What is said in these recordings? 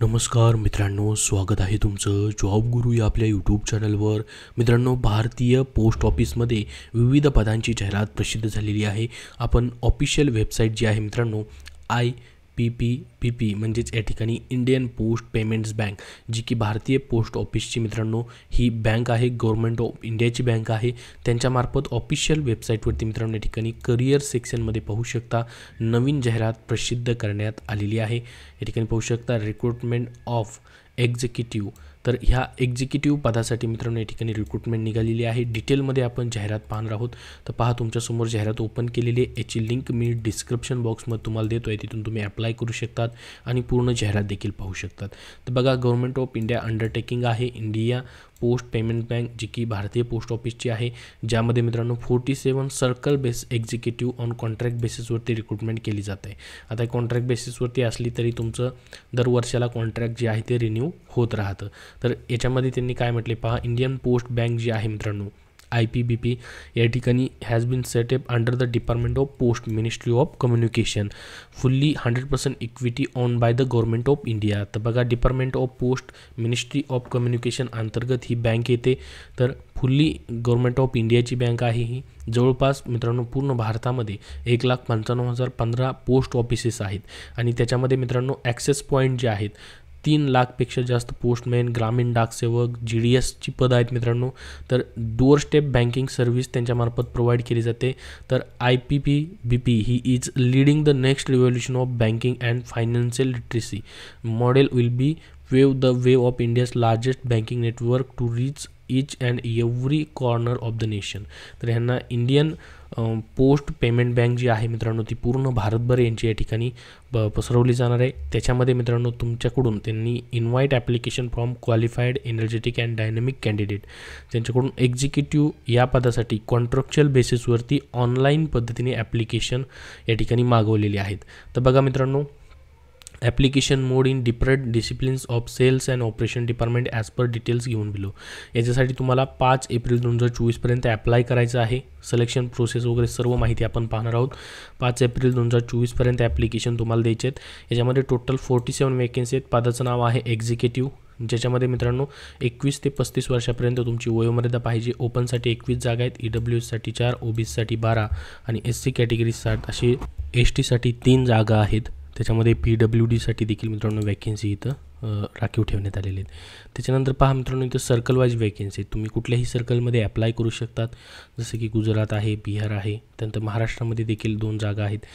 नमस्कार मित्रांनो, स्वागत आहे तुमचं जॉब गुरु या आपल्या यूट्यूब चॅनलवर. मित्रांनो, भारतीय पोस्ट ऑफिसमध्ये विविध पदांची जाहिरात प्रसिद्ध झालेली आहे. आपण ऑफिशियल वेबसाईट जी आहे मित्रांनो IPPP म्हणजेच या ठिकाणी इंडियन पोस्ट पेमेंट्स बँक, जी की भारतीय पोस्ट ऑफिसची मित्रांनो ही बँक आहे, गव्हर्नमेंट ऑफ इंडियाची बँक आहे. त्यांच्यामार्फत ऑफिशियल वेबसाईटवरती मित्रांनो या ठिकाणी करिअर सेक्शनमध्ये पाहू शकता नवीन जाहिरात प्रसिद्ध करण्यात आलेली आहे. या ठिकाणी पाहू शकता रिक्रुटमेंट ऑफ एक्झिक्युटिव्ह. तर ह्या एक्झिक्युटिव्ह पदासाठी मित्रांनो या ठिकाणी रिक्रुटमेंट निघालेली आहे. डिटेलमध्ये आपण जाहिरात पाहणार आहोत. तर पहा, तुमच्यासमोर जाहिरात ओपन केलेली आहे. याची लिंक मी डिस्क्रिप्शन बॉक्समध्ये तुम्हाला देतो आहे, तिथून तुम्ही अप्लाय करू शकतात आणि पूर्ण जाहिरात देखील पाहू शकतात. तर बघा, गव्हर्नमेंट ऑफ इंडिया अंडरटेकिंग आहे इंडिया पोस्ट पेमेंट बँक, जी की भारतीय पोस्ट ऑफिसची आहे, ज्यामध्ये मित्रांनो 47 circle base executive on contract बेसिसवरती रिक्रुटमेंट केली जाते. आता कॉन्ट्रॅक्ट बेसिसवरती असली तरी तुमचं दर वर्षाला कॉन्ट्रॅक्ट जे आहे ते रिन्यू होत राहतं. तर याच्यामध्ये त्यांनी काय म्हटले पहा, इंडियन पोस्ट बँक जी आहे मित्रांनो IPPP या ठिकाणी has been setup under the department of post, ministry of communication, fully 100% equity on by the government of India. तर बघा, department of post, ministry of communication अंतर्गत ही बँक येते. तर फुल्ली गव्हर्नमेंट ऑफ इंडियाची बँक आहे ही. जवळपास मित्रांनो पूर्ण भारतामध्ये 1,95,015 पोस्ट ऑफिसेस आहेत आणि त्याच्यामध्ये मित्रांनो ॲक्सेस पॉईंट जे आहेत 3 लाखपेक्षा जास्त पोस्टमॅन, ग्रामीण डाकसेवक, GDSची पदं आहेत मित्रांनो. तर डोअर स्टेप बँकिंग सर्व्हिस त्यांच्यामार्फत प्रोव्हाइड केली जाते. तर IPPB ही is leading the next revolution of banking and financial literacy model will be wave the wave of India's largest banking network to reach each and every corner of the nation. तर ह्यांना Indian post payment bank जी आहे मित्रांनो ती पूर्ण भारतभर यांची या ठिकाणी पसरवली जाणार आहे. त्याच्यामध्ये मित्रांनो तुमच्याकडून त्यांनी invite application from qualified energetic and dynamic candidate, त्यांच्याकडून एक्झिक्युटिव्ह या पदासाठी कॉन्ट्रॅक्च्युअल बेसिसवरती ऑनलाईन पद्धतीने ॲप्लिकेशन या ठिकाणी मागवलेली आहेत. तर बघा मित्रांनो, application mode in different disciplines of sales and operation department as per details given below. याच्यासाठी तुम्हाला 5 एप्रिल 2024पर्यंत ॲप्लाय करायचं आहे. सिलेक्शन प्रोसेस वगैरे सर्व माहिती आपण पाहणार आहोत. 5 एप्रिल 2024पर्यंत ॲप्लिकेशन तुम्हाला द्यायचे आहेत. याच्यामध्ये टोटल 47 वॅकेन्सी आहेत. पदाचं नाव आहे एक्झिक्युटिव्ह, ज्याच्यामध्ये मित्रांनो 21 ते 35 वर्षापर्यंत तुमची वयोमर्यादा पाहिजे. ओपनसाठी 21 जागा आहेत, EWSसाठी 4, OBCसाठी 12 आणि SC कॅटेगरी 60 असे, STसाठी 3 जागा आहेत. त्याच्यामध्ये PWDसाठी देखील मित्रांनो वॅकेन्सी इथं राखीव ठेवण्यात आलेले आहेत. त्याच्यानंतर पहा मित्रांनो, इथं सर्कल वाईज वॅकेन्सी आहेत. तुम्ही कुठल्याही सर्कलमध्ये अप्लाय करू शकतात, जसं की गुजरात आहे, बिहार आहे. त्यानंतर महाराष्ट्रामध्ये देखील 2 जागा आहेत.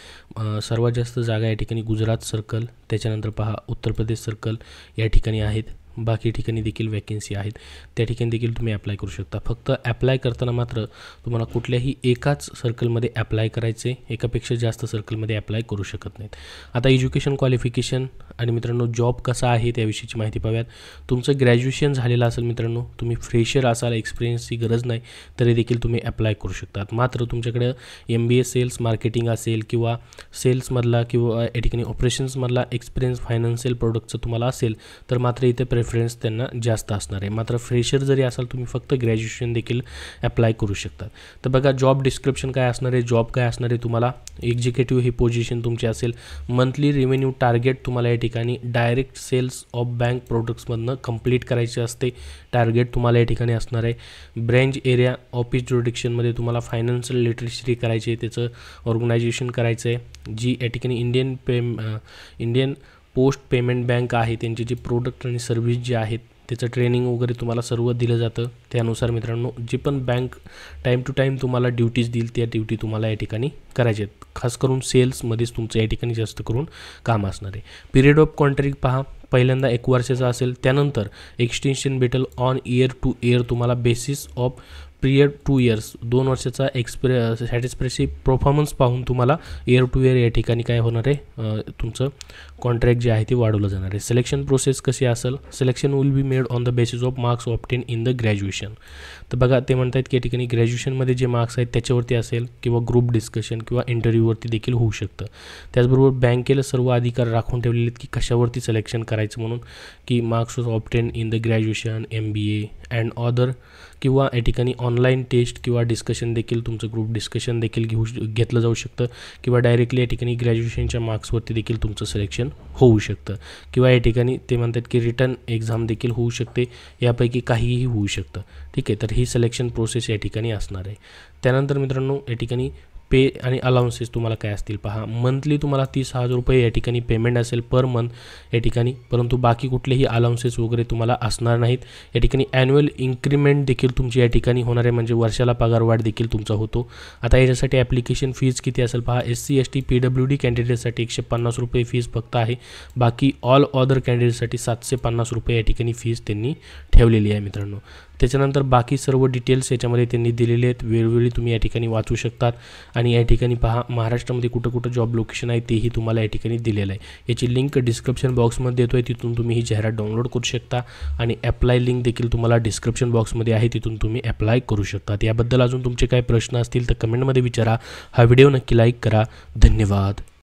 सर्वात जास्त जागा या ठिकाणी गुजरात सर्कल, त्याच्यानंतर पहा उत्तर प्रदेश सर्कल या ठिकाणी आहेत. बाकी ठिकाणी देखील वॅकेन्सी आहेत, त्या ठिकाणी देखील तुम्ही अप्लाय करू शकता. फक्त अप्लाय करताना मात्र तुम्हाला कुठल्याही एकाच सर्कलमध्ये अप्लाय करायचे, एकापेक्षा जास्त सर्कलमध्ये अप्लाय करू शकत नाहीत. आता एज्युकेशन क्वालिफिकेशन आणि मित्रांनो जॉब कसा आहे त्याविषयीची माहिती पाहूयात. तुमचं ग्रॅज्युएशन झालेलं असेल मित्रांनो, तुम्ही फ्रेशर असाल, एक्सपिरियन्सची गरज नाही तरी देखील तुम्ही अप्लाय करू शकतात. मात्र तुमच्याकडे MBA सेल्स मार्केटिंग असेल किंवा सेल्समधला किंवा या ठिकाणी ऑपरेशन्समधला एक्सपिरियन्स फायनान्शियल प्रोडक्टचं तुम्हाला असेल तर मात्र इथे प्रेफरन्स त्यांना जास्त असणार आहे. मात्र फ्रेशर जरी असाल तुम्ही फक्त ग्रॅज्युएशन देखील अप्लाय करू शकतात. तर बघा, जॉब डिस्क्रिप्शन काय असणार आहे, जॉब काय असणार आहे. तुम्हाला एक्झिक्युटिव्ह ही पोझिशन तुमची असेल. मंथली रेव्हेन्यू टार्गेट तुम्हाला या ठिकाणी डायरेक्ट सेल्स ऑफ बँक प्रोडक्ट्समधनं कंप्लीट करायचे असते. टार्गेट तुम्हाला या ठिकाणी असणार आहे. ब्रँच एरिया ऑफिस ज्युरिडिक्शनमध्ये तुम्हाला फायनान्शियल लिटरसी करायची आहे, त्याचं ऑर्गनायझेशन करायचं आहे. जी या ठिकाणी इंडियन पोस्ट पेमेंट बँक आहे, त्यांची जी प्रोडक्ट आणि सर्व्हिस जे आहेत त्याचं ट्रेनिंग वगैरे तुम्हाला सर्व दिलं जातं. त्यानुसार मित्रांनो जी पण बँक टाईम टू टाईम तुम्हाला ड्युटीज देईल त्या ड्युटी तुम्हाला या ठिकाणी करायचे आहेत. खास करून सेल्समध्येच तुमचं या ठिकाणी जास्त करून काम असणार आहे. पिरियड ऑफ कॉन्ट्रॅक्ट पहा, पहिल्यांदा 1 वर्षाचा असेल, त्यानंतर एक्सटेन्शन भेटेल ऑन इयर टू इयर तुम्हाला बेसिस ऑफ पिरियड 2 इयर्स, 2 वर्षाचा सॅटिस्फॅक्टरी परफॉर्मन्स पाहून तुम्हाला इयर टू इयर या ठिकाणी काय होणार आहे, तुमचं कॉन्ट्रॅक्ट जे आहे ते वाढवलं जाणार आहे. सिलेक्शन प्रोसेस कशी असेल, selection will be made on the basis of marks obtain in the graduation. तर बघा, ते म्हणतात की या ठिकाणी ग्रॅज्युएशनमध्ये जे मार्क्स आहेत त्याच्यावरती असेल किंवा ग्रुप डिस्कशन किंवा इंटरव्ह्यूवरती देखील होऊ शकतं. त्याचबरोबर बँकेला सर्व अधिकार राखून ठेवलेले आहेत की कशावरती सिलेक्शन करायचं म्हणून, की marks obtain in the graduation, MBA and other किंवा या ठिकाणी ऑनलाईन टेस्ट किंवा डिस्कशन देखील तुमचं ग्रुप डिस्कशन देखील घेतलं जाऊ शकतं किंवा डायरेक्टली या ठिकाणी ग्रॅज्युएशनच्या मार्क्सवरती देखील तुमचं सिलेक्शन होऊ शकतं किंवा या ठिकाणी ते म्हणतात की रिटर्न एक्झाम देखील होऊ शकते, यापैकी काहीही होऊ शकतं. ठीक आहे, तर ही सिलेक्शन प्रोसेस या ठिकाणी असणार आहे. त्यानंतर मित्रांनो या ठिकाणी पे आणि अलाउन्सेस तुम्हाला काय असतील पहा. मंथली तुम्हाला 30,000 रुपये या ठिकाणी पेमेंट असेल पर मंथ या ठिकाणी, परंतु बाकी कुठलेही अलाउन्सेस वगैरे तुम्हाला असणार नाहीत. या ठिकाणी ॲन्युअल इन्क्रीमेंट देखील तुमची या ठिकाणी होणार आहे, म्हणजे वर्षाला पगारवाढ देखील तुमचा होतो. आता याच्यासाठी ॲप्लिकेशन फीज किती असेल पहा. SC ST PWD कॅन्डिडेटसाठी 150 रुपये फीज फक्त आहे. बाकी ऑल अदर कॅन्डिडेटसाठी 750 रुपये या ठिकाणी फीज त्यांनी ठेवलेली आहे मित्रांनो. त्याच्यानंतर बाकी सर्व डिटेल्स याच्यामध्ये त्यांनी दिलेले आहेत, वेळोवेळी तुम्ही या ठिकाणी वाचू शकतात. आणि या ठिकाणी पहा महाराष्ट्रामध्ये कुठं कुठं जॉब लोकेशन आहे तेही तुम्हाला या ठिकाणी दिलेलं आहे. याची लिंक डिस्क्रिप्शन बॉक्समध्ये देतो आहे, तिथून तुम्ही ही जाहिरात डाउनलोड करू शकता. आणि अप्लाय लिंक देखील तुम्हाला डिस्क्रिप्शन बॉक्समध्ये आहे, तिथून तुम्ही अप्लाय करू शकता. याबद्दल अजून तुमचे काही प्रश्न असतील तर कमेंटमध्ये विचारा. हा व्हिडिओ नक्की लाईक करा. धन्यवाद.